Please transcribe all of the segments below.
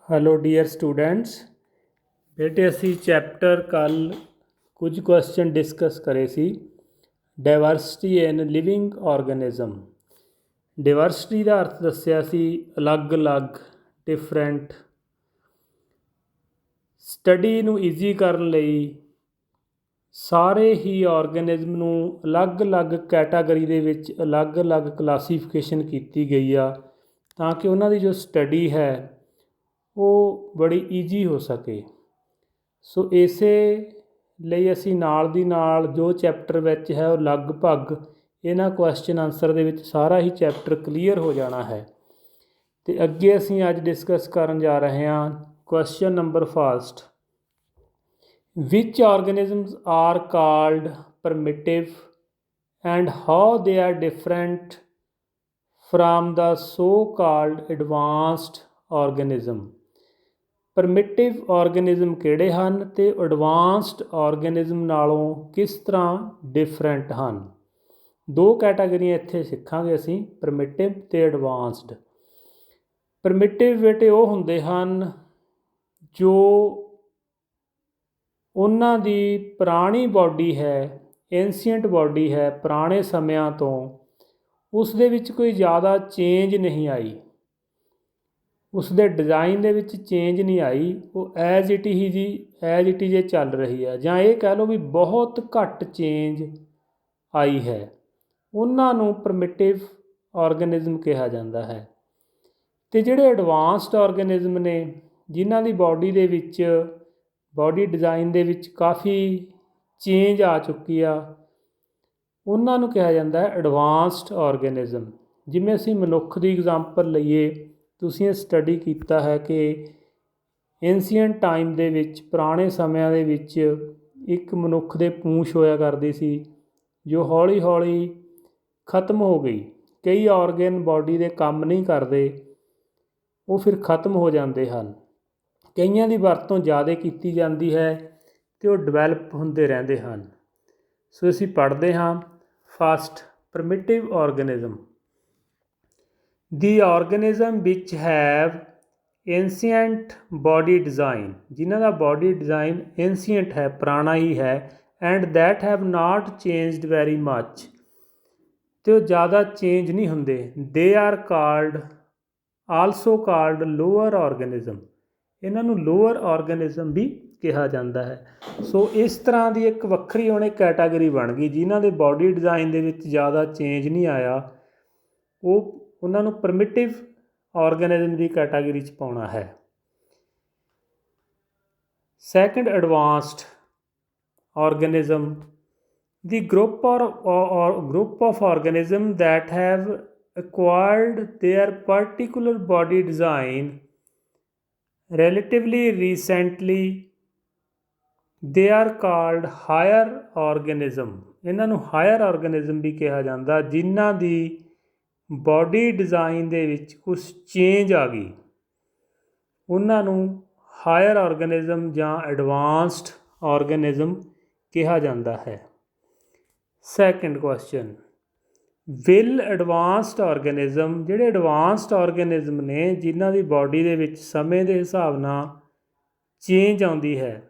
Hello dear students. ਬੇਟੇ ਅਸੀਂ chapter ਕੱਲ੍ਹ ਕੁਝ ਕੁਐਸਚਨ ਡਿਸਕਸ ਕਰੇ ਸੀ ਡਾਇਵਰਸਿਟੀ ਇਨ ਲਿਵਿੰਗ ਆਰਗੈਨਿਜ਼ਮ। ਡਾਇਵਰਸਿਟੀ ਦਾ ਅਰਥ ਦੱਸਿਆ ਸੀ ਅਲੱਗ-ਅਲੱਗ ਡਿਫਰੈਂਟ। ਸਟੱਡੀ ਨੂੰ ਈਜ਼ੀ ਕਰਨ ਲਈ ਸਾਰੇ ਹੀ ਆਰਗੈਨਿਜ਼ਮ ਨੂੰ ਅਲੱਗ-ਅਲੱਗ ਕੈਟਾਗਰੀ ਦੇ ਵਿੱਚ ਅਲੱਗ-ਅਲੱਗ ਕਲਾਸੀਫਿਕੇਸ਼ਨ ਕੀਤੀ ਗਈ ਆ ਤਾਂ ਕਿ ਉਹਨਾਂ ਦੀ ਜੋ ਸਟੱਡੀ ਹੈ ਉਹ ਬੜੀ ਈਜ਼ੀ ਹੋ ਸਕੇ। ਸੋ ਇਸੇ ਲਈ ਅਸੀਂ ਨਾਲ ਦੀ ਨਾਲ ਜੋ ਚੈਪਟਰ ਵਿੱਚ ਹੈ ਉਹ ਲਗਭਗ ਇਹਨਾਂ ਕੁਐਸਚਨ ਆਨਸਰ ਦੇ ਵਿੱਚ ਸਾਰਾ ਹੀ ਚੈਪਟਰ ਕਲੀਅਰ ਹੋ ਜਾਣਾ ਹੈ। ਅਤੇ ਅੱਗੇ ਅਸੀਂ ਅੱਜ ਡਿਸਕਸ ਕਰਨ ਜਾ ਰਹੇ ਹਾਂ question number first, which organisms are called primitive and how they are different from the so called advanced organism। ਪ੍ਰਿਮਿਟਿਵ ਆਰਗੈਨਿਜ਼ਮ ਕਿਹੜੇ ਹਨ ਅਤੇ ਐਡਵਾਂਸਡ ਆਰਗੈਨਿਜ਼ਮ ਨਾਲੋਂ ਕਿਸ ਤਰ੍ਹਾਂ ਡਿਫਰੈਂਟ ਹਨ। ਦੋ ਕੈਟਾਗਰੀਆਂ ਇੱਥੇ ਸਿੱਖਾਂਗੇ ਅਸੀਂ, ਪ੍ਰਿਮਿਟਿਵ ਅਤੇ ਐਡਵਾਂਸਡ। ਪ੍ਰਿਮਿਟਿਵ ਬੇਟੇ ਉਹ ਹੁੰਦੇ ਹਨ ਜੋ ਉਹਨਾਂ ਦੀ ਪੁਰਾਣੀ ਬਾਡੀ ਹੈ, ਐਂਸੀਐਂਟ ਬਾਡੀ ਹੈ, ਪੁਰਾਣੇ ਸਮਿਆਂ ਤੋਂ ਉਸ ਦੇ ਵਿੱਚ ਕੋਈ ਜ਼ਿਆਦਾ ਚੇਂਜ ਨਹੀਂ ਆਈ, ਉਸ ਦੇ ਡਿਜ਼ਾਈਨ ਦੇ ਵਿੱਚ ਚੇਂਜ ਨਹੀਂ ਆਈ, ਉਹ ਐਜ਼ ਇਟ ਹੀ ਚੱਲ ਰਹੀ ਹੈ, ਜਾਂ ਇਹ ਕਹਿ ਲਓ ਵੀ ਬਹੁਤ ਘੱਟ ਚੇਂਜ ਆਈ ਹੈ, ਉਹਨਾਂ ਨੂੰ ਪ੍ਰਿਮਿਟਿਵ ਆਰਗੈਨਿਜ਼ਮ ਕਿਹਾ ਜਾਂਦਾ ਹੈ। ਅਤੇ ਜਿਹੜੇ ਐਡਵਾਂਸਡ ਆਰਗੈਨਿਜ਼ਮ ਨੇ ਜਿਨ੍ਹਾਂ ਦੀ ਬਾਡੀ ਦੇ ਵਿੱਚ ਬਾਡੀ ਡਿਜ਼ਾਈਨ ਦੇ ਵਿੱਚ ਕਾਫੀ ਚੇਂਜ ਆ ਚੁੱਕੀ ਆ, ਉਹਨਾਂ ਨੂੰ ਕਿਹਾ ਜਾਂਦਾ ਹੈ ਐਡਵਾਂਸਡ ਆਰਗੈਨਿਜ਼ਮ। ਜਿਵੇਂ ਅਸੀਂ ਮਨੁੱਖ ਦੀ ਐਗਜ਼ਾਮਪਲ ਲਈਏ, ਤੁਸੀਂ ਇਹ ਸਟੱਡੀ ਕੀਤਾ ਹੈ ਕਿ ਏਂਸੀਐਂਟ ਟਾਈਮ ਦੇ ਵਿੱਚ, ਪੁਰਾਣੇ ਸਮਿਆਂ ਦੇ ਵਿੱਚ ਇੱਕ ਮਨੁੱਖ ਦੇ ਪੂੰਛ ਹੋਇਆ ਕਰਦੀ ਸੀ ਜੋ ਹੌਲੀ ਹੌਲੀ ਖਤਮ ਹੋ ਗਈ। ਕਈ ਆਰਗਨ ਬਾਡੀ ਦੇ ਕੰਮ ਨਹੀਂ ਕਰਦੇ, ਉਹ ਫਿਰ ਖਤਮ ਹੋ ਜਾਂਦੇ ਹਨ। ਕਈਆਂ ਦੀ ਵਰਤੋਂ ਜ਼ਿਆਦਾ ਕੀਤੀ ਜਾਂਦੀ ਹੈ ਅਤੇ ਉਹ ਡਿਵੈਲਪ ਹੁੰਦੇ ਰਹਿੰਦੇ ਹਨ। ਸੋ ਅਸੀਂ ਪੜ੍ਹਦੇ ਹਾਂ first, ਪ੍ਰਿਮਿਟਿਵ ਆਰਗੈਨਿਜ਼ਮ। The organism which have ancient body design, ਜਿਨ੍ਹਾਂ ਦਾ body design ancient ਹੈ, ਪੁਰਾਣਾ ਹੀ ਹੈ, and that have not changed very much, ਅਤੇ ਉਹ ਜ਼ਿਆਦਾ ਚੇਂਜ ਨਹੀਂ ਹੁੰਦੇ, they are also called lower organism, ਇਹਨਾਂ ਨੂੰ ਲੋਅਰ ਆਰਗੈਨਿਜ਼ਮ ਵੀ ਕਿਹਾ ਜਾਂਦਾ ਹੈ। ਸੋ ਇਸ ਤਰ੍ਹਾਂ ਦੀ ਇੱਕ ਵੱਖਰੀ ਹੁਣ ਕੈਟਾਗਰੀ ਬਣ ਗਈ ਜਿਨ੍ਹਾਂ ਦੇ ਬਾਡੀ ਡਿਜ਼ਾਈਨ ਦੇ ਵਿੱਚ ਜ਼ਿਆਦਾ ਚੇਂਜ ਨਹੀਂ ਆਇਆ, ਉਹਨਾਂ ਨੂੰ ਪ੍ਰਿਮਿਟਿਵ ਆਰਗੈਨਿਜ਼ਮ ਦੀ ਕੈਟਾਗਰੀ 'ਚ ਪਾਉਣਾ ਹੈ। Second, advanced organism. The group of organism that have acquired their particular body design relatively recently, they are called higher organism। ਇਹਨਾਂ ਨੂੰ ਹਾਇਰ ਆਰਗੈਨਿਜ਼ਮ ਵੀ ਕਿਹਾ ਜਾਂਦਾ ਜਿਨ੍ਹਾਂ ਦੀ ਬਾਡੀ ਡਿਜ਼ਾਈਨ ਦੇ ਵਿੱਚ ਕੁਛ ਚੇਂਜ ਆ ਗਈ, ਉਹਨਾਂ ਨੂੰ ਹਾਇਰ ਆਰਗੈਨਿਜ਼ਮ ਜਾਂ ਐਡਵਾਂਸਡ ਆਰਗੈਨਿਜ਼ਮ ਕਿਹਾ ਜਾਂਦਾ ਹੈ। ਸੈਕਿੰਡ ਕੁਐਸਚਨ, ਵਿਲ ਐਡਵਾਂਸਡ ਆਰਗੈਨਿਜ਼ਮ, ਜਿਹੜੇ ਐਡਵਾਂਸਡ ਆਰਗੈਨਿਜ਼ਮ ਨੇ ਜਿਨ੍ਹਾਂ ਦੀ ਬਾਡੀ ਦੇ ਵਿੱਚ ਸਮੇਂ ਦੇ ਹਿਸਾਬ ਨਾਲ ਚੇਂਜ ਆਉਂਦੀ ਹੈ,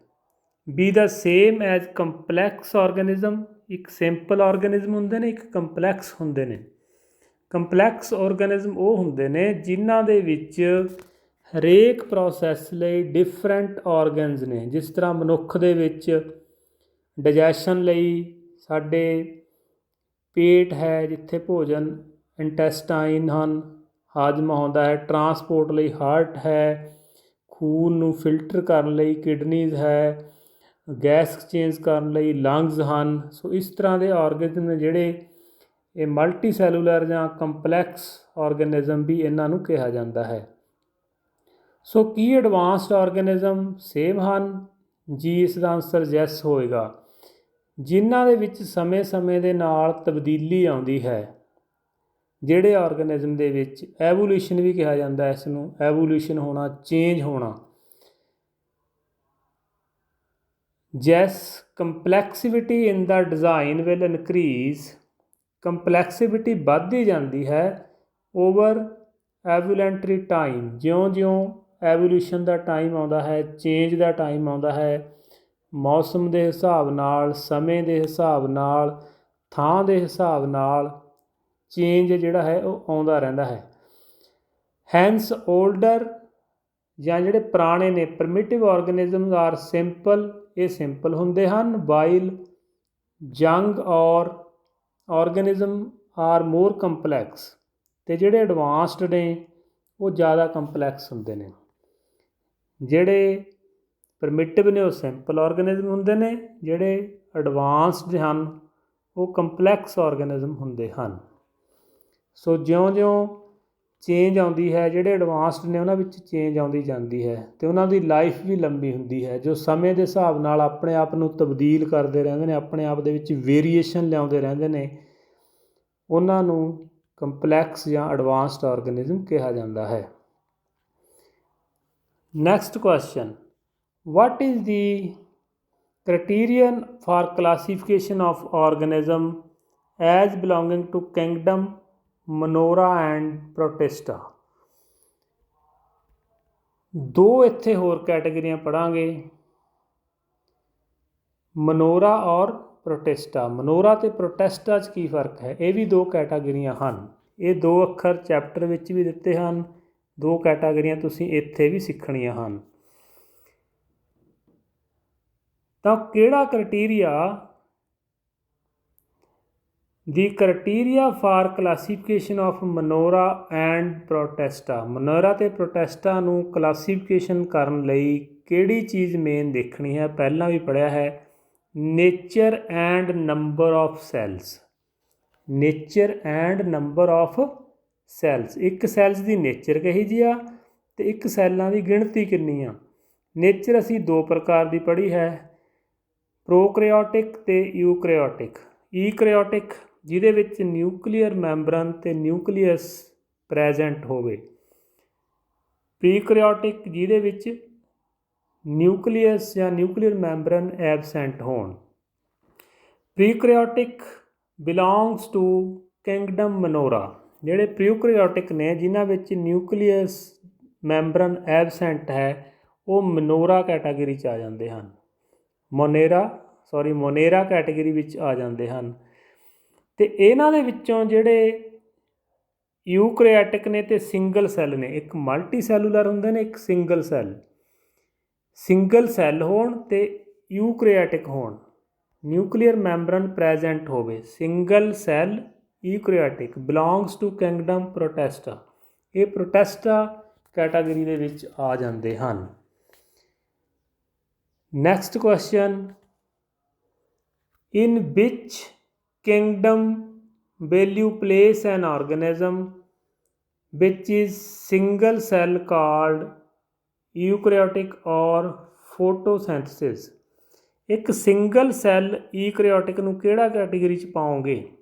ਬੀ ਦਾ ਸੇਮ ਐਜ਼ ਕੰਪਲੈਕਸ ਆਰਗੈਨਿਜ਼ਮ। ਇੱਕ ਸਿੰਪਲ ਆਰਗੈਨਿਜ਼ਮ ਹੁੰਦੇ ਨੇ, ਇੱਕ ਕੰਪਲੈਕਸ ਹੁੰਦੇ ਨੇ। ਕੰਪਲੈਕਸ ਆਰਗੈਨਿਜ਼ਮ ਉਹ ਹੁੰਦੇ ਨੇ ਜਿਨ੍ਹਾਂ ਦੇ ਵਿੱਚ ਹਰੇਕ ਪ੍ਰੋਸੈਸ ਲਈ ਡਿਫਰੈਂਟ ਆਰਗਨਸ ਨੇ। ਜਿਸ ਤਰ੍ਹਾਂ ਮਨੁੱਖ ਦੇ ਵਿੱਚ ਡਾਈਜੈਸ਼ਨ ਲਈ ਸਾਡੇ ਪੇਟ ਹੈ, ਜਿੱਥੇ ਭੋਜਨ ਇੰਟੈਸਟਾਈਨ ਹਨ, ਹਾਜ਼ਮਾ ਹੁੰਦਾ ਹੈ। ਟਰਾਂਸਪੋਰਟ ਲਈ ਹਾਰਟ ਹੈ, ਖੂਨ ਨੂੰ ਫਿਲਟਰ ਕਰਨ ਲਈ ਕਿਡਨੀਜ਼ ਹੈ, ਗੈਸ ਐਕਸਚੇਂਜ ਕਰਨ ਲਈ ਲੰਗਜ਼ ਹਨ। ਸੋ ਇਸ ਤਰ੍ਹਾਂ ਦੇ ਆਰਗਨਿਜ਼ਮ ਨੇ ਜਿਹੜੇ ਇਹ ਮਲਟੀ ਸੈਲੂਲਰ ਜਾਂ ਕੰਪਲੈਕਸ ਆਰਗੈਨਿਜ਼ਮ ਵੀ ਇਹਨਾਂ ਨੂੰ ਕਿਹਾ ਜਾਂਦਾ ਹੈ। ਸੋ ਕੀ ਐਡਵਾਂਸਡ ਆਰਗੈਨਿਜ਼ਮ ਸੇਮ ਹਨ? ਜੀ, ਇਸ ਦਾ ਆਨਸਰ ਯੈਸ ਹੋਏਗਾ। ਜਿਨ੍ਹਾਂ ਦੇ ਵਿੱਚ ਸਮੇਂ ਸਮੇਂ ਦੇ ਨਾਲ ਤਬਦੀਲੀ ਆਉਂਦੀ ਹੈ, ਜਿਹੜੇ ਆਰਗੈਨਿਜ਼ਮ ਦੇ ਵਿੱਚ ਐਵੋਲਿਊਸ਼ਨ ਵੀ ਕਿਹਾ ਜਾਂਦਾ ਇਸ ਨੂੰ, ਐਵੋਲਿਊਸ਼ਨ ਹੋਣਾ, ਚੇਂਜ ਹੋਣਾ। Yes, complexity in the design will increase, complexity ਵੱਧਦੀ ਜਾਂਦੀ ਹੈ ਓਵਰ ਐਵੋਲੈਂਟਰੀ ਟਾਈਮ, ਜਿਉਂ ਜਿਉਂ ਐਵੋਲਿਊਸ਼ਨ ਦਾ ਟਾਈਮ ਆਉਂਦਾ ਹੈ, ਚੇਂਜ ਦਾ ਟਾਈਮ ਆਉਂਦਾ ਹੈ। ਮੌਸਮ ਦੇ ਹਿਸਾਬ ਨਾਲ, ਸਮੇਂ ਦੇ ਹਿਸਾਬ ਨਾਲ, ਥਾਂ ਦੇ ਹਿਸਾਬ ਨਾਲ ਚੇਂਜ ਜਿਹੜਾ ਹੈ ਉਹ ਆਉਂਦਾ ਰਹਿੰਦਾ ਹੈ। ਹੈਂਸ ਓਲਡਰ ਜਾਂ ਜਿਹੜੇ ਪੁਰਾਣੇ ਨੇ ਪ੍ਰਿਮਿਟਿਵ ਆਰਗੇਨਿਜ਼ਮਸ ਆਰ ਸਿੰਪਲ, ਇਹ ਸਿੰਪਲ ਹੁੰਦੇ ਹਨ। ਵਾਈਲ ਯੰਗ ਔਰ ਆਰਗੇਨਿਜ਼ਮ ਆਰ ਮੋਰ ਕੰਪਲੈਕਸ, ਅਤੇ ਜਿਹੜੇ ਐਡਵਾਂਸਡ ਨੇ ਉਹ ਜ਼ਿਆਦਾ ਕੰਪਲੈਕਸ ਹੁੰਦੇ ਨੇ। ਜਿਹੜੇ ਪ੍ਰਿਮਿਟਿਵ ਨੇ ਉਹ ਸਿੰਪਲ ਆਰਗੇਨਿਜ਼ਮ ਹੁੰਦੇ ਨੇ, ਜਿਹੜੇ ਐਡਵਾਂਸਡ ਹਨ ਉਹ ਕੰਪਲੈਕਸ ਆਰਗੇਨਿਜ਼ਮ ਹੁੰਦੇ ਹਨ। ਸੋ ਜਿਉਂ-ਜਿਉਂ ਚੇਂਜ ਆਉਂਦੀ ਹੈ, ਜਿਹੜੇ ਐਡਵਾਂਸਡ ਨੇ ਉਹਨਾਂ ਵਿੱਚ ਚੇਂਜ ਆਉਂਦੀ ਜਾਂਦੀ ਹੈ ਅਤੇ ਉਹਨਾਂ ਦੀ ਲਾਈਫ ਵੀ ਲੰਬੀ ਹੁੰਦੀ ਹੈ, ਜੋ ਸਮੇਂ ਦੇ ਹਿਸਾਬ ਨਾਲ ਆਪਣੇ ਆਪ ਨੂੰ ਤਬਦੀਲ ਕਰਦੇ ਰਹਿੰਦੇ ਨੇ, ਆਪਣੇ ਆਪ ਦੇ ਵਿੱਚ ਵੇਰੀਏਸ਼ਨ ਲਿਆਉਂਦੇ ਰਹਿੰਦੇ ਨੇ, ਉਹਨਾਂ ਨੂੰ ਕੰਪਲੈਕਸ ਜਾਂ ਐਡਵਾਂਸਡ ਆਰਗੇਨਿਜ਼ਮ ਕਿਹਾ ਜਾਂਦਾ ਹੈ। Next question, what is the criterion for classification of organism as belonging to kingdom Monera and Protista. ਦੋ ਇੱਥੇ ਹੋਰ ਕੈਟੇਗਰੀਆਂ ਪੜ੍ਹਾਂਗੇ, ਮਨੋਰਾ ਔਰ ਪ੍ਰੋਟਿਸਟਾ। ਮਨੋਰਾ ਅਤੇ ਪ੍ਰੋਟੈਸਟਾ 'ਚ ਕੀ ਫਰਕ ਹੈ, ਇਹ ਵੀ ਦੋ ਕੈਟਾਗਰੀਆਂ ਹਨ। ਇਹ ਦੋ ਅੱਖਰ ਚੈਪਟਰ ਵਿੱਚ ਵੀ ਦਿੱਤੇ ਹਨ, ਦੋ ਕੈਟਾਗਰੀਆਂ ਤੁਸੀਂ ਇੱਥੇ ਵੀ ਸਿੱਖਣੀਆਂ ਹਨ। ਤਾਂ ਕਿਹੜਾ criteria, the criteria for classification of ਮਨੋਰਾ and ਪ੍ਰੋਟੈਸਟਾ। ਮਨੋਰਾ ਅਤੇ ਪ੍ਰੋਟੈਸਟਾ ਨੂੰ ਕਲਾਸੀਫਿਕੇਸ਼ਨ ਕਰਨ ਲਈ ਕਿਹੜੀ ਚੀਜ਼ ਮੇਨ ਦੇਖਣੀ ਹੈ, ਪਹਿਲਾਂ ਵੀ ਪੜ੍ਹਿਆ ਹੈ, nature and number of cells. Nature and number of cells, ਇੱਕ ਸੈੱਲਸ ਦੀ ਨੇਚਰ ਕਹੀ ਜੀ ਆ ਅਤੇ ਇੱਕ ਸੈੱਲਾਂ ਦੀ ਗਿਣਤੀ ਕਿੰਨੀ ਆ। ਨੇਚਰ ਅਸੀਂ ਦੋ ਪ੍ਰਕਾਰ ਦੀ ਪੜ੍ਹੀ ਹੈ, ਪ੍ਰੋਕੈਰੀਓਟਿਕ ਅਤੇ ਯੂਕੈਰੀਓਟਿਕ। ਈਕੈਰੀਓਟਿਕ ਜਿਹਦੇ ਵਿੱਚ ਨਿਊਕਲੀਅਰ ਮੈਂਬਰਨ ਅਤੇ ਨਿਊਕਲੀਅਸ ਪ੍ਰੈਜੈਂਟ ਹੋਵੇ, ਪ੍ਰੀਕੈਰੀਓਟਿਕ ਜਿਹਦੇ ਵਿੱਚ ਨਿਊਕਲੀਅਸ ਜਾਂ ਨਿਊਕਲੀਅਰ ਮੈਂਬਰਨ ਐਬਸੈਂਟ ਹੋਣ। ਪ੍ਰੀਕੈਰੀਓਟਿਕ ਬਿਲੋਂਗਸ ਟੂ ਕਿੰਗਡਮ ਮਨੋਰਾ। ਜਿਹੜੇ ਪ੍ਰੀਕੈਰੀਓਟਿਕ ਨੇ ਜਿਨ੍ਹਾਂ ਵਿੱਚ ਨਿਊਕਲੀਅਸ ਮੈਂਬਰਨ ਐਬਸੈਂਟ ਹੈ, ਉਹ ਮਨੋਰਾ ਕੈਟਾਗਰੀ 'ਚ ਆ ਜਾਂਦੇ ਹਨ, ਮੋਨੇਰਾ ਕੈਟਾਗਰੀ ਵਿੱਚ ਆ ਜਾਂਦੇ ਹਨ। ਅਤੇ ਇਹਨਾਂ ਦੇ ਵਿੱਚੋਂ ਜਿਹੜੇ ਯੂਕੈਰੀਓਟਿਕ ਨੇ ਅਤੇ ਸਿੰਗਲ ਸੈੱਲ ਨੇ, ਇੱਕ ਮਲਟੀ ਸੈਲੂਲਰ ਹੁੰਦੇ ਨੇ, ਇੱਕ ਸਿੰਗਲ ਸੈੱਲ। ਸਿੰਗਲ ਸੈੱਲ ਹੋਣ ਅਤੇ ਯੂਕੈਰੀਓਟਿਕ ਹੋਣ, ਨਿਊਕਲੀਅਰ ਮੈਂਬਰਨ ਪ੍ਰੈਜੈਂਟ ਹੋਵੇ, single cell eukaryotic, belongs to kingdom Protista. ਇਹ ਪ੍ਰੋਟੈਸਟਾ ਕੈਟਾਗਰੀ ਦੇ ਵਿੱਚ ਆ ਜਾਂਦੇ ਹਨ। Next question, in which kingdom will you place an organism which is single cell called eukaryotic or photosynthesis। ਇੱਕ single cell ਈਕੈਰੀਓਟਿਕ ਨੂੰ ਕਿਹੜਾ ਕੈਟੇਗਰੀ 'ਚ ਪਾਓਗੇ?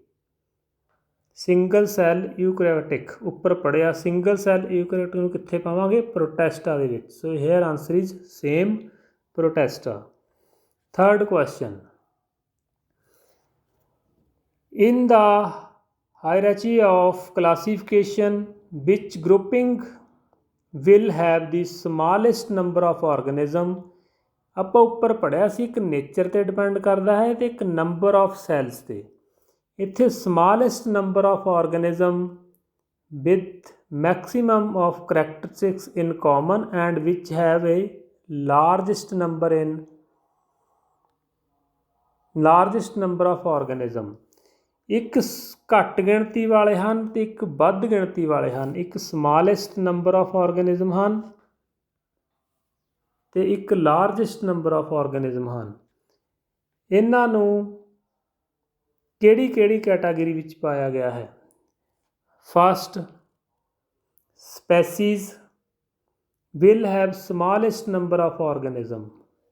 ਸਿੰਗਲ ਸੈੱਲ ਯੂਕੈਰੀਓਟਿਕ ਉੱਪਰ ਪੜ੍ਹਿਆ, ਸਿੰਗਲ ਸੈੱਲ ਯੂਕੈਰੀਓਟਿਕ ਨੂੰ ਕਿੱਥੇ ਪਾਵਾਂਗੇ? ਪ੍ਰੋਟੈਸਟਾ ਦੇ ਵਿੱਚ। So here answer is same, Protista. Third question, in the hierarchy of classification which grouping will have the smallest number of organism। ਆਪਾਂ ਉੱਪਰ ਪੜ੍ਹਿਆ ਸੀ ਇੱਕ ਨੇਚਰ 'ਤੇ ਡਿਪੈਂਡ ਕਰਦਾ ਹੈ ਅਤੇ ਇੱਕ ਨੰਬਰ ਆਫ ਸੈੱਲਸ 'ਤੇ। ਇੱਥੇ smallest number of organism with maximum of characteristics in common and which have a largest number of organism. ਇੱਕ ਘੱਟ ਗਿਣਤੀ ਵਾਲੇ ਹਨ ਅਤੇ ਇੱਕ ਵੱਧ ਗਿਣਤੀ ਵਾਲੇ ਹਨ। ਇੱਕ ਸਮਾਲੈਸਟ ਨੰਬਰ ਆਫ ਆਰਗੈਨਿਜ਼ਮ ਹਨ ਅਤੇ ਇੱਕ ਲਾਰਜੈਸਟ ਨੰਬਰ ਆਫ ਆਰਗੈਨਿਜ਼ਮ ਹਨ। ਇਹਨਾਂ ਨੂੰ ਕਿਹੜੀ ਕਿਹੜੀ ਕੈਟਾਗਰੀ ਵਿੱਚ ਪਾਇਆ ਗਿਆ ਹੈ? First, species will have smallest number of organism.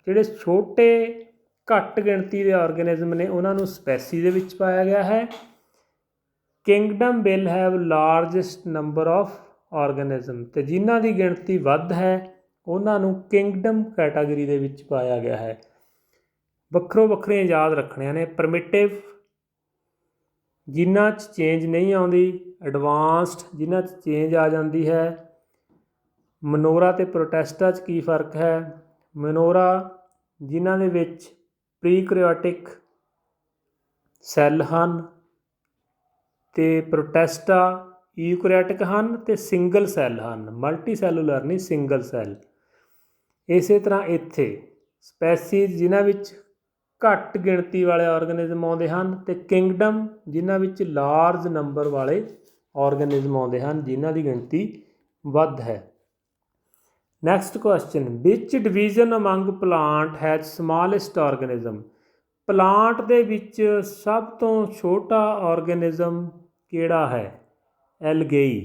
ਜਿਹੜੇ ਛੋਟੇ ਘੱਟ ਗਿਣਤੀ ਦੇ ਆਰਗੈਨਿਜ਼ਮ ਨੇ ਉਹਨਾਂ ਨੂੰ ਸਪੈਸੀ ਦੇ ਵਿੱਚ ਪਾਇਆ ਗਿਆ ਹੈ। Kingdom will have largest number of organism, ਅਤੇ ਜਿਨ੍ਹਾਂ ਦੀ ਗਿਣਤੀ ਵੱਧ ਹੈ ਉਹਨਾਂ ਨੂੰ ਕਿੰਗਡਮ ਕੈਟਾਗਰੀ ਦੇ ਵਿੱਚ ਪਾਇਆ ਗਿਆ ਹੈ। ਵੱਖਰੋ ਵੱਖਰੀਆਂ ਯਾਦ ਰੱਖਣੀਆਂ ਨੇ, ਪ੍ਰਿਮਿਟਿਵ ਜਿਨ੍ਹਾਂ 'ਚ ਚੇਂਜ ਨਹੀਂ ਆਉਂਦੀ, ਐਡਵਾਂਸਡ ਜਿਨ੍ਹਾਂ 'ਚ ਚੇਂਜ ਆ ਜਾਂਦੀ ਹੈ, ਮਨੋਰਾ ਅਤੇ ਪ੍ਰੋਟੈਸਟਾ 'ਚ ਕੀ ਫਰਕ ਹੈ? ਮਨੋਰਾ ਜਿਨ੍ਹਾਂ ਦੇ ਵਿੱਚ ਪ੍ਰੀਕੈਰੀਓਟਿਕ ਸੈੱਲ ਹਨ ਅਤੇ ਪ੍ਰੋਟੈਸਟਾ ਯੂਕੈਰੀਓਟਿਕ ਹਨ ਅਤੇ ਸਿੰਗਲ ਸੈੱਲ ਹਨ, ਮਲਟੀ ਸੈਲੂਲਰ ਨਹੀਂ, ਸਿੰਗਲ ਸੈੱਲ। ਇਸੇ ਤਰ੍ਹਾਂ ਇੱਥੇ ਸਪੈਸੀਜ਼ ਜਿਨ੍ਹਾਂ ਵਿੱਚ ਘੱਟ ਗਿਣਤੀ ਵਾਲੇ ਆਰਗੈਨਿਜ਼ਮ ਆਉਂਦੇ ਹਨ ਅਤੇ ਕਿੰਗਡਮ ਜਿਨ੍ਹਾਂ ਵਿੱਚ ਲਾਰਜ ਨੰਬਰ ਵਾਲੇ ਆਰਗੈਨਿਜ਼ਮ ਆਉਂਦੇ ਹਨ, ਜਿਨ੍ਹਾਂ ਦੀ ਗਿਣਤੀ ਵੱਧ ਹੈ। Next question, which division among plant has smallest organism? Plant ਦੇ ਵਿੱਚ ਸਭ ਤੋਂ ਛੋਟਾ ਆਰਗੈਨਿਜ਼ਮ ਕਿਹੜਾ ਹੈ? ਐਲਗੇਈ।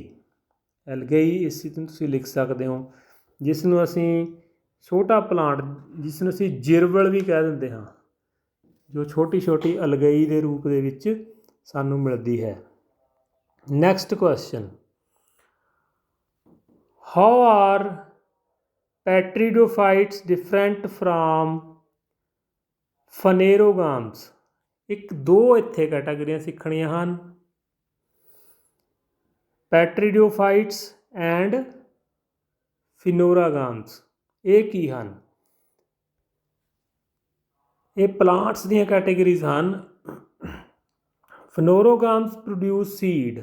ਐਲਗੇਈ ਇਸ ਨੂੰ ਤੁਸੀਂ ਲਿਖ ਸਕਦੇ ਹੋ, ਜਿਸ ਨੂੰ ਅਸੀਂ ਛੋਟਾ ਪਲਾਂਟ, ਜਿਸ ਨੂੰ ਅਸੀਂ ਜਿਰਵਲ ਵੀ ਕਹਿ ਦਿੰਦੇ ਹਾਂ, ਜੋ ਛੋਟੀ ਛੋਟੀ ਅਲਗਈ ਦੇ ਰੂਪ ਦੇ ਵਿੱਚ ਸਾਨੂੰ ਮਿਲਦੀ ਹੈ। Next question, how are pteridophytes different from phanerogams? ਇੱਕ ਦੋ ਇੱਥੇ ਕੈਟਾਗਰੀਆਂ ਸਿੱਖਣੀਆਂ ਹਨ, ਪੈਟਰੀਡੋਫਾਈਟਸ ਐਂਡ ਫਿਨੋਰਾਗਾਮਸ। ਇਹ ਕੀ ਹਨ? ਇਹ ਪਲਾਂਟਸ ਦੀਆਂ ਕੈਟੇਗਰੀਜ਼ ਹਨ। ਫਨੋਰੋਗਾਮਸ ਪ੍ਰੋਡਿਊਸ ਸੀਡ,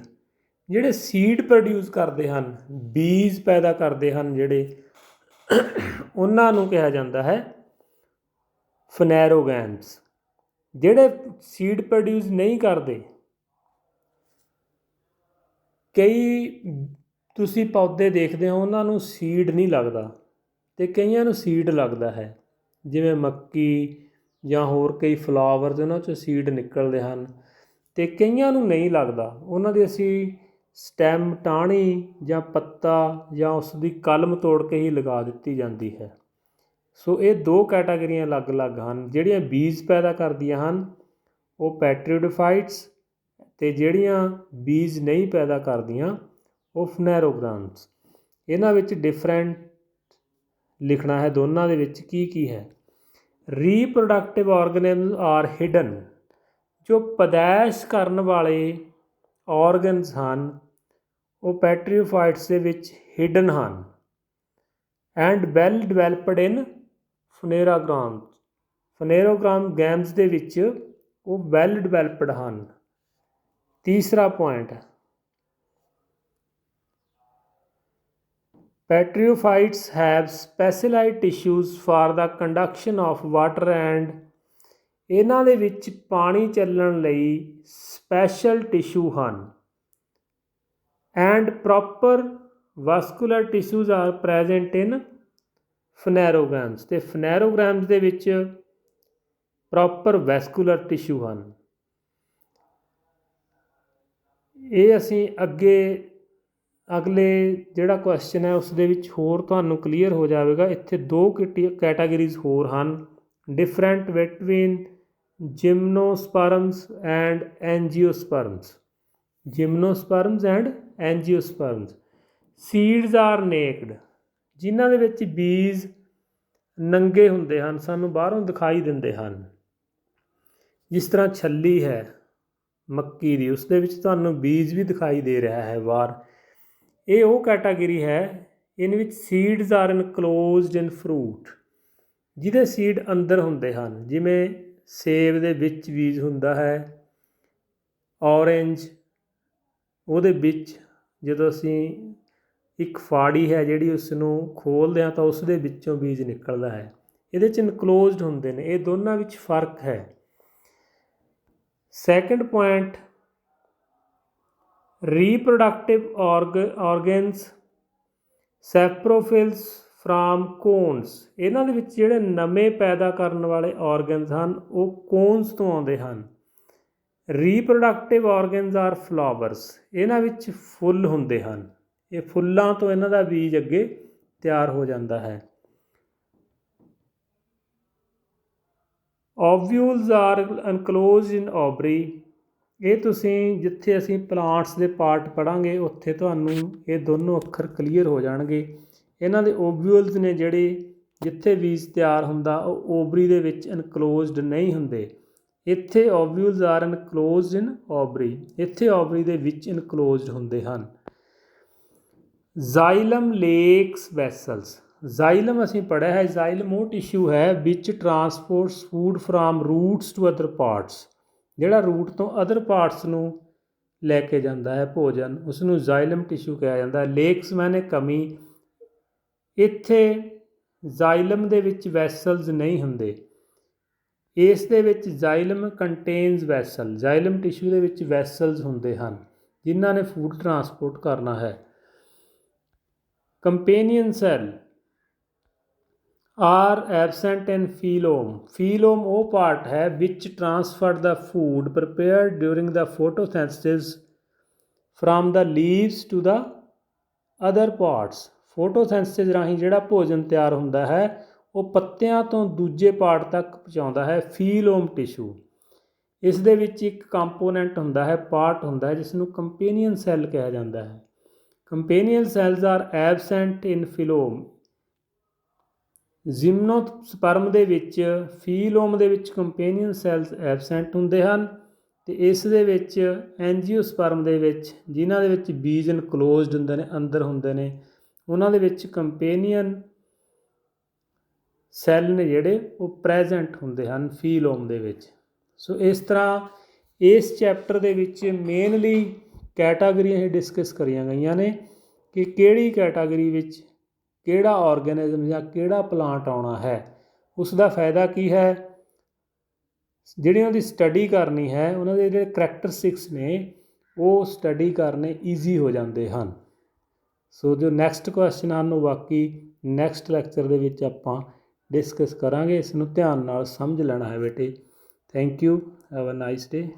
ਜਿਹੜੇ ਸੀਡ ਪ੍ਰੋਡਿਊਸ ਕਰਦੇ ਹਨ, ਬੀਜ ਪੈਦਾ ਕਰਦੇ ਹਨ ਜਿਹੜੇ, ਉਹਨਾਂ ਨੂੰ ਕਿਹਾ ਜਾਂਦਾ ਹੈ ਫਨੈਰੋਗੈਮਸ। ਜਿਹੜੇ ਸੀਡ ਪ੍ਰੋਡਿਊਸ ਨਹੀਂ ਕਰਦੇ, ਕਈ ਤੁਸੀਂ ਪੌਦੇ ਦੇਖਦੇ ਹੋ ਉਹਨਾਂ ਨੂੰ ਸੀਡ ਨਹੀਂ ਲੱਗਦਾ ਅਤੇ ਕਈਆਂ ਨੂੰ ਸੀਡ ਲੱਗਦਾ ਹੈ, ਜਿਵੇਂ ਮੱਕੀ ਜਾਂ ਹੋਰ ਕਈ ਫਲਾਵਰਸ, ਉਹਨਾਂ 'ਚੋਂ ਸੀਡ ਨਿਕਲਦੇ ਹਨ ਅਤੇ ਕਈਆਂ ਨੂੰ ਨਹੀਂ ਲੱਗਦਾ। ਉਹਨਾਂ ਦੀ ਅਸੀਂ ਸਟੈਮ, ਟਾਹਣੀ ਜਾਂ ਪੱਤਾ ਜਾਂ ਉਸ ਦੀ ਕਲਮ ਤੋੜ ਕੇ ਹੀ ਲਗਾ ਦਿੱਤੀ ਜਾਂਦੀ ਹੈ। ਸੋ ਇਹ ਦੋ ਕੈਟਾਗਰੀਆਂ ਅਲੱਗ ਅਲੱਗ ਹਨ। ਜਿਹੜੀਆਂ ਬੀਜ ਪੈਦਾ ਕਰਦੀਆਂ ਹਨ ਉਹ ਪੈਟਰੀਡੋਫਾਈਟਸ, ਅਤੇ ਜਿਹੜੀਆਂ ਬੀਜ ਨਹੀਂ ਪੈਦਾ ਕਰਦੀਆਂ ਉਹ ਫਨੈਰੋਗਾਮਸ। ਇਹਨਾਂ ਵਿੱਚ ਡਿਫਰੈਂਟ ਲਿਖਣਾ ਹੈ, ਦੋਨਾਂ ਦੇ ਵਿੱਚ ਕੀ ਕੀ ਹੈ। ਰੀਪਰੋਡਕਟਿਵ ਆਰਗੈਨਿਜ਼ਮ ਆਰ ਹਿਡਨ, ਜੋ ਪੈਦਾਇਸ਼ ਕਰਨ ਵਾਲੇ ਆਰਗਨਸ ਹਨ ਉਹ ਪੈਟਰੀਓਫਾਈਟਸ ਦੇ ਵਿੱਚ ਹਿਡਨ ਹਨ। And well developed in phanerogams, phanerogams ਦੇ ਵਿੱਚ ਉਹ ਵੈਲ ਡਿਵੈਲਪਡ ਹਨ। ਤੀਸਰਾ point, pteridophytes have specialised tissues for the conduction of water and, ਇਹਨਾਂ ਦੇ ਵਿੱਚ ਪਾਣੀ ਚੱਲਣ ਲਈ ਸਪੈਸ਼ਲ ਟਿਸ਼ੂ ਹਨ। And proper vascular tissues are present in phanerogams, ਅਤੇ ਫਨੈਰੋਗੈਮਸ ਦੇ ਵਿੱਚ ਪ੍ਰੋਪਰ ਵੈਸਕੂਲਰ ਟਿਸ਼ੂ ਹਨ। ਇਹ ਅਸੀਂ ਅਗਲੇ ਜਿਹੜਾ ਕੁਐਸਚਨ ਹੈ ਉਸ ਦੇ ਵਿੱਚ ਹੋਰ ਤੁਹਾਨੂੰ ਕਲੀਅਰ ਹੋ ਜਾਵੇਗਾ। ਇੱਥੇ ਦੋ ਕੈਟਾਗਰੀਜ਼ ਹੋਰ ਹਨ, different between gymnosperms and angiosperms. Gymnosperms and angiosperms. Seeds are naked, ਜਿਨ੍ਹਾਂ ਦੇ ਵਿੱਚ ਬੀਜ ਨੰਗੇ ਹੁੰਦੇ ਹਨ, ਸਾਨੂੰ ਬਾਹਰੋਂ ਦਿਖਾਈ ਦਿੰਦੇ ਹਨ। ਜਿਸ ਤਰ੍ਹਾਂ ਛੱਲੀ ਹੈ ਮੱਕੀ ਦੀ, ਉਸ ਦੇ ਵਿੱਚ ਤੁਹਾਨੂੰ ਬੀਜ ਵੀ ਦਿਖਾਈ ਦੇ ਰਿਹਾ ਹੈ ਬਾਹਰ। ਇਹ ਉਹ ਕੈਟਾਗਰੀ ਹੈ ਇਨ ਵਿੱਚ ਸੀਡਸ ਆਰ ਇਨਕਲੋਜ਼ਡ ਇਨ ਫਰੂਟ, ਜਿਹਦੇ ਸੀਡ ਅੰਦਰ ਹੁੰਦੇ ਹਨ। ਜਿਵੇਂ ਸੇਬ ਦੇ ਵਿੱਚ ਬੀਜ ਹੁੰਦਾ ਹੈ, ਔਰੇਂਜ, ਉਹਦੇ ਵਿੱਚ ਜਦੋਂ ਅਸੀਂ ਇੱਕ ਫਾੜੀ ਹੈ ਜਿਹੜੀ ਉਸ ਨੂੰ ਖੋਲ੍ਹਦੇ ਹਾਂ ਤਾਂ ਉਸ ਦੇ ਵਿੱਚੋਂ ਬੀਜ ਨਿਕਲਦਾ ਹੈ। ਇਹਦੇ 'ਚ ਇਨਕਲੋਜ਼ਡ ਹੁੰਦੇ ਨੇ। ਇਹ ਦੋਨਾਂ ਵਿੱਚ ਫਰਕ ਹੈ। Second point, reproductive organs sporophylls from cones, ਇਹਨਾਂ ਦੇ ਵਿੱਚ ਜਿਹੜੇ ਨਵੇਂ ਪੈਦਾ ਕਰਨ ਵਾਲੇ ਆਰਗਨਸ ਹਨ ਉਹ ਕੋਨਸ ਤੋਂ ਆਉਂਦੇ ਹਨ। ਰੀਪਰੋਡਕਟਿਵ ਆਰਗਨਸ ਆਰ ਫਲਾਵਰਸ, ਇਹਨਾਂ ਵਿੱਚ ਫੁੱਲ ਹੁੰਦੇ ਹਨ। ਇਹ ਫੁੱਲਾਂ ਤੋਂ ਇਹਨਾਂ ਦਾ ਬੀਜ ਅੱਗੇ ਤਿਆਰ ਹੋ ਜਾਂਦਾ ਹੈ। ਓਵਿਊਲਸ ਆਰ ਇਨਕਲੋਜ਼ਡ ਇਨ ਓਵਰੀ, ਇਹ ਤੁਸੀਂ ਜਿੱਥੇ ਅਸੀਂ ਪਲਾਂਟਸ ਦੇ ਪਾਰਟ ਪੜ੍ਹਾਂਗੇ ਉੱਥੇ ਤੁਹਾਨੂੰ ਇਹ ਦੋਨੋਂ ਅੱਖਰ ਕਲੀਅਰ ਹੋ ਜਾਣਗੇ। ਇਹਨਾਂ ਦੇ ਓਵਿਊਲਸ ਨੇ ਜਿਹੜੇ, ਜਿੱਥੇ ਬੀਜ ਤਿਆਰ ਹੁੰਦਾ ਉਹ ਓਵਰੀ ਦੇ ਵਿੱਚ ਇਨਕਲੋਜ਼ਡ ਨਹੀਂ ਹੁੰਦੇ। ਇੱਥੇ ਓਵਿਊਲਸ ਆਰ ਇਨਕਲੋਜ਼ਡ ਇਨ ਓਵਰੀ, ਇੱਥੇ ਓਵਰੀ ਦੇ ਵਿੱਚ ਇਨਕਲੋਜ਼ਡ ਹੁੰਦੇ ਹਨ। ਜ਼ਾਈਲਮ ਲੇਕਸ ਵੈਸਲਸ। ਜ਼ਾਈਲਮ ਅਸੀਂ ਪੜ੍ਹਿਆ ਹੈ, ਜ਼ਾਈਲਮ ਉਹ ਟਿਸ਼ੂ ਹੈ which transports food from roots to other parts, ਜਿਹੜਾ ਰੂਟ ਤੋਂ ਅਦਰ ਪਾਰਟਸ ਨੂੰ ਲੈ ਕੇ ਜਾਂਦਾ ਹੈ ਭੋਜਨ, ਉਸ ਨੂੰ ਜ਼ਾਈਲਮ ਟਿਸ਼ੂ ਕਿਹਾ ਜਾਂਦਾ। ਲੇਕਸ ਮਾਨੇ ਕਮੀ, ਇੱਥੇ ਜ਼ਾਈਲਮ ਦੇ ਵਿੱਚ ਵੈਸਲਸ ਨਹੀਂ ਹੁੰਦੇ, ਇਸ ਦੇ ਵਿੱਚ ਜ਼ਾਈਲਮ ਕੰਟੇਨਸ ਵੈਸਲ, ਜ਼ਾਈਲਮ ਟਿਸ਼ੂ ਦੇ ਵਿੱਚ ਵੈਸਲਸ ਹੁੰਦੇ ਹਨ ਜਿਨ੍ਹਾਂ ਨੇ ਫੂਡ ਟਰਾਂਸਪੋਰਟ ਕਰਨਾ ਹੈ। Companion cell are absent in phloem. Phloem ਉਹ ਪਾਰਟ ਹੈ which transfer the food prepared during the photosynthesis from the leaves to the other parts. Photosynthesis ਰਾਹੀਂ ਜਿਹੜਾ ਭੋਜਨ ਤਿਆਰ ਹੁੰਦਾ ਹੈ ਉਹ ਪੱਤਿਆਂ ਤੋਂ ਦੂਜੇ ਪਾਰਟ ਤੱਕ ਪਹੁੰਚਾਉਂਦਾ ਹੈ ਫੀਲੋਮ ਟਿਸ਼ੂ। ਇਸ ਦੇ ਵਿੱਚ ਇੱਕ ਕੰਪੋਨੈਂਟ ਹੁੰਦਾ ਹੈ, ਪਾਰਟ ਹੁੰਦਾ ਹੈ ਜਿਸ ਨੂੰ ਕੰਪੇਨੀਅਨ ਸੈੱਲ ਕਿਹਾ ਜਾਂਦਾ ਹੈ। ਕੰਪੇਨੀਅਨ ਸੈੱਲਸ ਆਰ ਐਬਸੈਂਟ ਇਨ ਫੀਲੋਮ। ਜਿਮਨੋਸਪਰਮ ਦੇ ਵਿੱਚ, ਫੀਲੋਮ ਦੇ ਵਿੱਚ ਕੰਪੇਨੀਅਨ ਸੈੱਲਸ ਐਬਸੈਂਟ ਹੁੰਦੇ ਹਨ, ਅਤੇ ਇਸ ਦੇ ਵਿੱਚ ਐਂਜੀਓਸਪਰਮ ਦੇ ਵਿੱਚ, ਜਿਨ੍ਹਾਂ ਦੇ ਵਿੱਚ ਬੀਜ ਇਨਕਲੋਜ਼ਡ ਹੁੰਦੇ ਨੇ, ਅੰਦਰ ਹੁੰਦੇ ਨੇ, ਉਹਨਾਂ ਦੇ ਵਿੱਚ ਕੰਪੇਨੀਅਨ ਸੈੱਲ ਨੇ ਜਿਹੜੇ ਉਹ ਪ੍ਰੈਜੈਂਟ ਹੁੰਦੇ ਹਨ ਫੀਲੋਮ ਦੇ ਵਿੱਚ। ਸੋ ਇਸ ਤਰ੍ਹਾਂ ਇਸ ਚੈਪਟਰ ਦੇ ਵਿੱਚ ਮੇਨਲੀ ਕੈਟਾਗਰੀਆਂ ਹੀ ਡਿਸਕਸ ਕਰੀਆਂ ਗਈਆਂ ਨੇ ਕਿ ਕਿਹੜੀ ਕੈਟਾਗਰੀ ਵਿੱਚ ਕਿਹੜਾ ਔਰਗੈਨਿਜ਼ਮ ਜਾਂ ਕਿਹੜਾ ਪਲਾਂਟ ਆਉਣਾ ਹੈ, ਉਸ ਦਾ ਫਾਇਦਾ ਕੀ ਹੈ। ਜਿਹੜੀ ਉਹਨਾਂ ਦੀ ਸਟੱਡੀ ਕਰਨੀ ਹੈ, ਉਹਨਾਂ ਦੇ ਜਿਹੜੇ ਕਰੈਕਟਰਿਸਟਿਕਸ ਨੇ ਉਹ ਸਟੱਡੀ ਕਰਨੇ ਈਜ਼ੀ ਹੋ ਜਾਂਦੇ ਹਨ। ਸੋ ਜੋ ਨੈਕਸਟ ਕੁਐਸਚਨ ਹਨ ਉਹ ਬਾਕੀ ਨੈਕਸਟ ਲੈਕਚਰ ਦੇ ਵਿੱਚ ਆਪਾਂ ਡਿਸਕਸ ਕਰਾਂਗੇ। ਇਸ ਨੂੰ ਧਿਆਨ ਨਾਲ ਸਮਝ ਲੈਣਾ ਹੈ ਬੇਟੇ। Thank you, have a nice day.